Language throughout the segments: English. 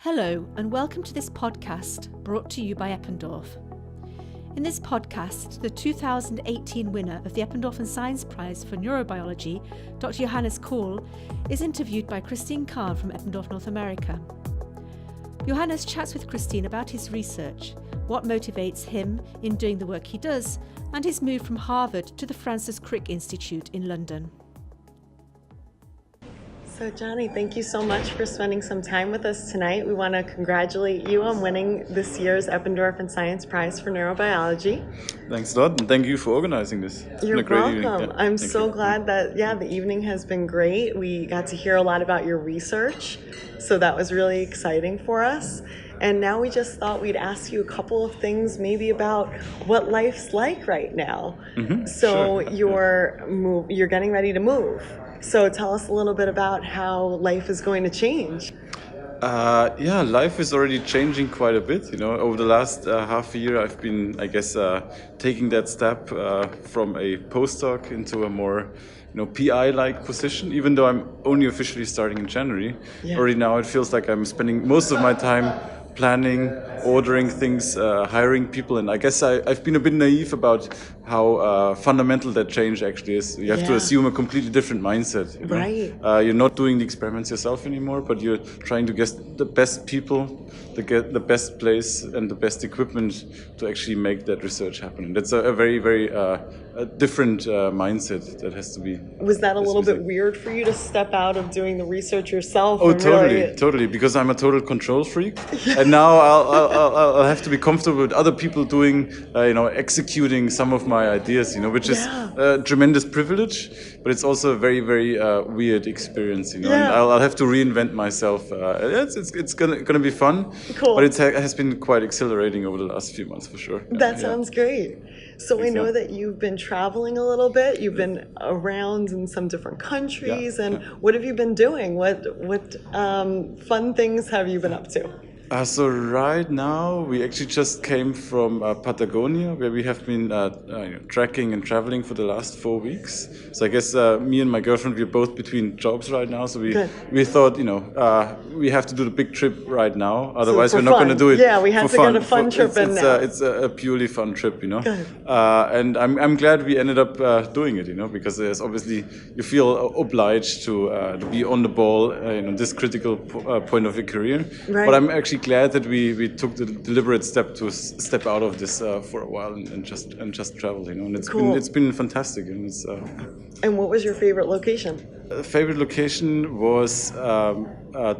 Hello and welcome to this podcast brought to you by Eppendorf. In this podcast, the 2018 winner of the Eppendorf Science Prize for Neurobiology, Dr. Johannes Kohl, is interviewed by Christine Kahn from Eppendorf, North America. Johannes chats with Christine about his research, what motivates him in doing the work he does, and his move from Harvard to the Francis Crick Institute in London. So Johnny, thank you so much for spending some time with us tonight. We want to congratulate you on winning this year's Eppendorf Science Prize for Neurobiology. Thanks a lot, and thank you for organizing this. You're welcome. Yeah, I'm so glad that, the evening has been great. We got to hear a lot about your research, so that was really exciting for us. And now we just thought we'd ask you a couple of things maybe about what life's like right now. So sure. You're getting ready to move. So tell us a little bit about how life is going to change. Life is already changing quite a bit. Over the last half a year, I've been, taking that step from a postdoc into a more, PI-like position. Even though I'm only officially starting in January, already now it feels like I'm spending most of my time planning, ordering things, hiring people, and I guess I've been a bit naive about how fundamental that change actually is. You have to assume a completely different mindset. Right. You're not doing the experiments yourself anymore, but you're trying to get the best people, to get the best place and the best equipment to actually make that research happen. And that's a very, very different mindset that has to be. Was that a little bit weird for you to step out of doing the research yourself? Oh, totally, because I'm a total control freak. And now I'll have to be comfortable with other people doing, executing some of my ideas, which is a tremendous privilege, but it's also a very, very weird experience, And I'll have to reinvent myself. It's gonna be fun, cool. But it has been quite exhilarating over the last few months for sure. That sounds great. So I know that you've been traveling a little bit. You've been around in some different countries, what have you been doing? What fun things have you been up to? So right now, we actually just came from Patagonia, where we have been trekking and traveling for the last 4 weeks. So I guess me and my girlfriend, we're both between jobs right now. So we thought, we have to do the big trip right now. Otherwise, we're not going to do it. Yeah, we have to fun. get a fun trip in now. It's a purely fun trip, Good. And I'm glad we ended up doing it, because there's obviously you feel obliged to be on the ball, this critical point of your career. Right. But I'm actually glad that we took the deliberate step to step out of this for a while and just travel, and it's been fantastic. And what was your favorite location? Favorite location was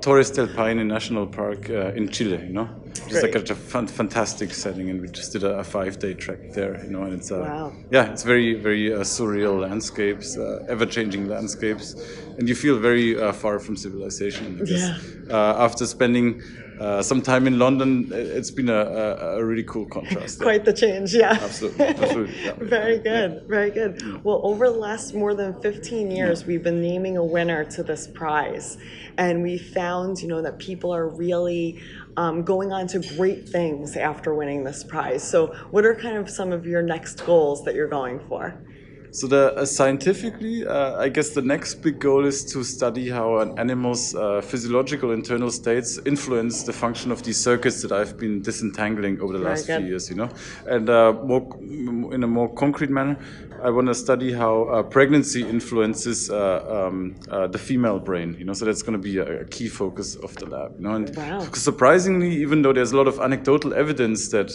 Torres del Paine National Park in Chile, It's like a fantastic setting, and we just did a 5-day trek there, and it's it's very, very surreal landscapes, ever-changing landscapes, and you feel very far from civilization. I guess. After spending some time in London, it's been a really cool contrast. Quite the change, Absolutely. Yeah. Very good, very good. Well, over the last more than 15 years, we've been naming a winner to this prize, and we found, that people are really going on to great things after winning this prize. So what are kind of some of your next goals that you're going for? So scientifically, I guess the next big goal is to study how an animal's physiological internal states influence the function of these circuits that I've been disentangling over the last few years, And in a more concrete manner, I want to study how pregnancy influences the female brain, So that's going to be a key focus of the lab, And surprisingly, even though there's a lot of anecdotal evidence that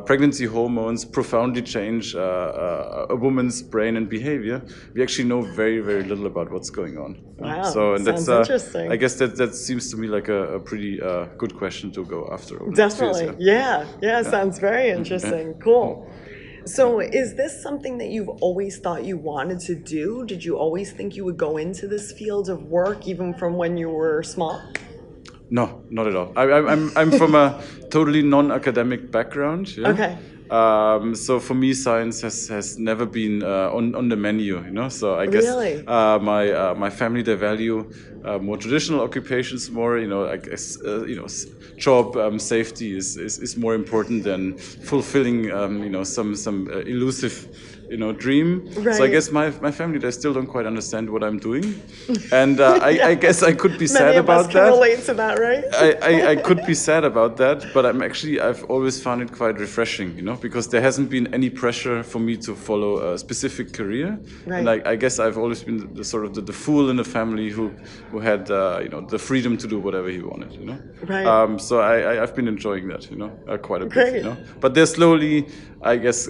pregnancy hormones profoundly change a woman's brain and behavior, we actually know very, very little about what's going on. Wow, and sounds interesting. I guess that seems to me like a pretty good question to go after. Definitely, sounds very interesting. Cool. So is this something that you've always thought you wanted to do? Did you always think you would go into this field of work even from when you were small? No, not at all. I'm from a totally non-academic background. Okay. So for me, science has never been on the menu, So I guess my family, they value more traditional occupations more. I guess job safety is more important than fulfilling some elusive dream. Right. So I guess my family, they still don't quite understand what I'm doing, and I guess I could be sad about Many of us that. can relate to that, right? I could be sad about that, but I've always found it quite refreshing, because there hasn't been any pressure for me to follow a specific career. Right. And I guess I've always been the sort of the fool in the family who had the freedom to do whatever he wanted, Right. So I've been enjoying that, quite a Great. bit, But they're slowly, I guess,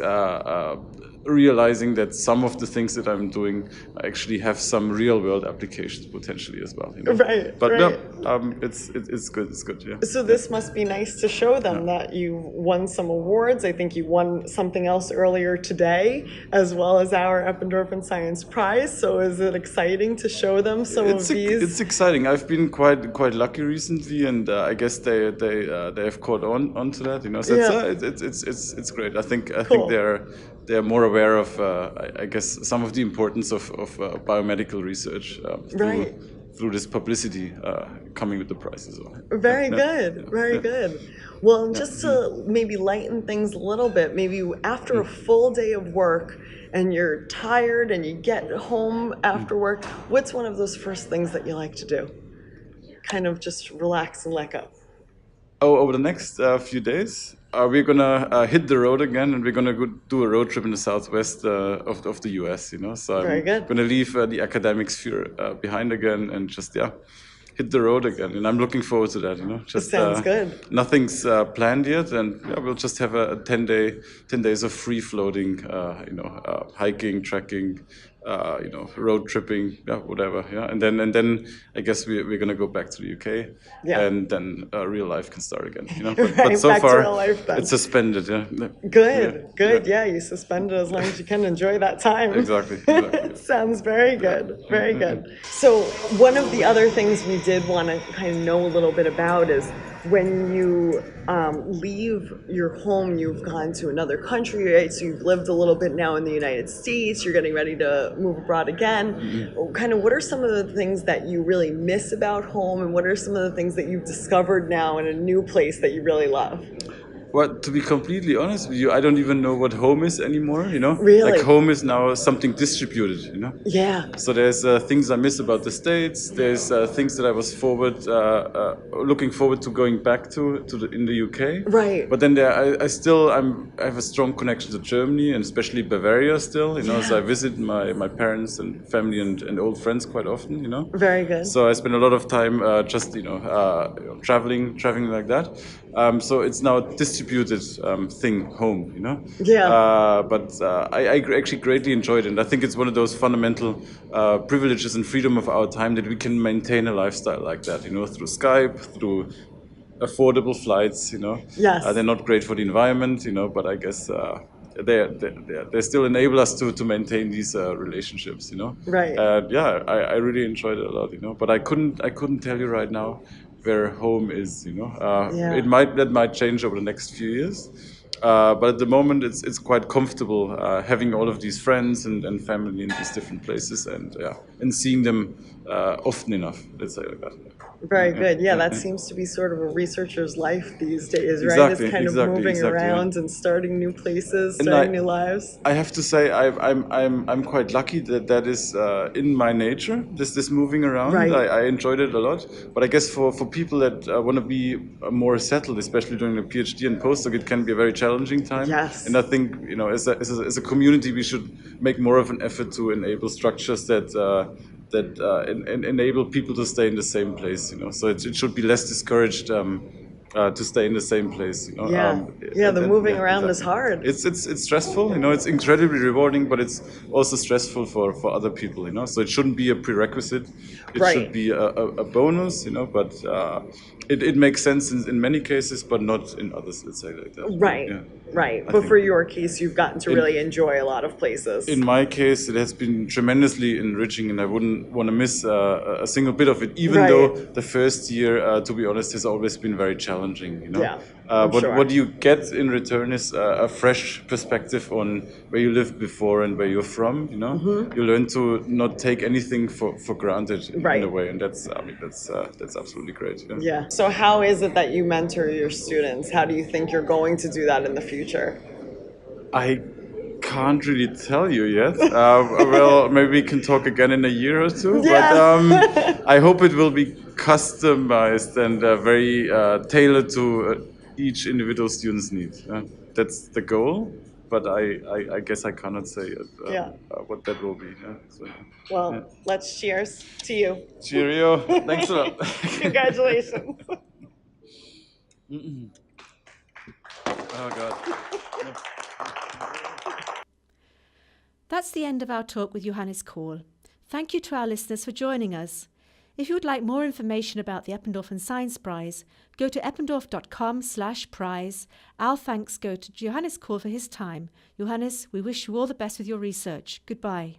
realizing that some of the things that I'm doing actually have some real world applications potentially as well. Right. But right. no, it's good. It's good. Yeah. So this must be nice to show them that you won some awards. I think you won something else earlier today, as well as our Eppendorf Science Prize. So is it exciting to show them some of these? It's exciting. I've been quite lucky recently, and I guess they have caught on to that. So it's great. I think they're more aware of I guess some of the importance of biomedical research through this publicity coming with the prize as well. Very good, very good. Well, and just to maybe lighten things a little bit, maybe after a full day of work and you're tired and you get home after work, what's one of those first things that you like to do? Kind of just relax and let go. Oh, over the next few days, we're gonna hit the road again, and we're gonna go do a road trip in the southwest of the U.S. So Very good. I'm gonna leave the academic sphere behind again, and just hit the road again. And I'm looking forward to that. Just sounds good. Nothing's planned yet, and we'll just have a 10 days of free floating, hiking, trekking. Road tripping, whatever, and then I guess we're gonna go back to the UK, and then real life can start again, But so far it's suspended, Good. You suspend it as long as you can enjoy that time. Exactly. Sounds very good, very good. So one of the other things we did want to kind of know a little bit about is when you leave your home, you've gone to another country, right? So you've lived a little bit now in the United States, you're getting ready to move abroad again. Mm-hmm. Kind of what are some of the things that you really miss about home, and what are some of the things that you've discovered now in a new place that you really love? Well, to be completely honest with you, I don't even know what home is anymore, Really? Like home is now something distributed, Yeah. So there's things I miss about the States. There's things that I was looking forward to going back to in the UK. Right. But then I have a strong connection to Germany, and especially Bavaria still, So I visit my parents and family and old friends quite often, Very good. So I spend a lot of time just, traveling like that. So it's now a distributed thing, home, Yeah. But I actually greatly enjoyed it, and I think it's one of those fundamental privileges and freedom of our time that we can maintain a lifestyle like that, through Skype, through affordable flights, Yes. They're not great for the environment, but I guess they still enable us to maintain these relationships, Right. I really enjoyed it a lot, but I couldn't tell you right now where home is, that might change over the next few years. But at the moment, it's quite comfortable having all of these friends and family in these different places, and seeing them often enough. Let's say like that. Very good. Yeah, that seems to be sort of a researcher's life these days, right? Exactly, It's kind of moving around and starting new places, starting new lives. I have to say, I'm quite lucky that is in my nature. This moving around, Right. I enjoyed it a lot. But I guess for people that want to be more settled, especially during a PhD and postdoc, it can be a very challenging time. Yes. And I think as a community, we should make more of an effort to enable structures that enable people to stay in the same place, So it should be less discouraged to stay in the same place, The moving around is hard. It's stressful, It's incredibly rewarding, but it's also stressful for other people, So it shouldn't be a prerequisite. It Right. should be a bonus, But it makes sense in many cases, but not in others. Let's say like that. Right. Yeah. Right. But for your case, you've gotten to really enjoy a lot of places. In my case, it has been tremendously enriching, and I wouldn't want to miss a single bit of it, even Right. though the first year, to be honest, has always been very challenging, Yeah, I'm But sure. what you get in return is a fresh perspective on where you lived before and where you're from, Mm-hmm. You learn to not take anything for granted in Right. a way, and that's absolutely great. Yeah. So how is it that you mentor your students? How do you think you're going to do that in the future? I can't really tell you yet. Well, maybe we can talk again in a year or two. Yeah. But I hope it will be customized and very tailored to each individual student's needs. That's the goal. But I guess I cannot say what that will be. So, Well, let's cheers to you. Cheerio. Thanks a lot. Congratulations. Oh, God. That's the end of our talk with Johannes Kohl. Thank you to our listeners for joining us. If you would like more information about the Eppendorf Science Prize, go to eppendorf.com/prize. Our thanks go to Johannes Kohl for his time. Johannes, we wish you all the best with your research. Goodbye.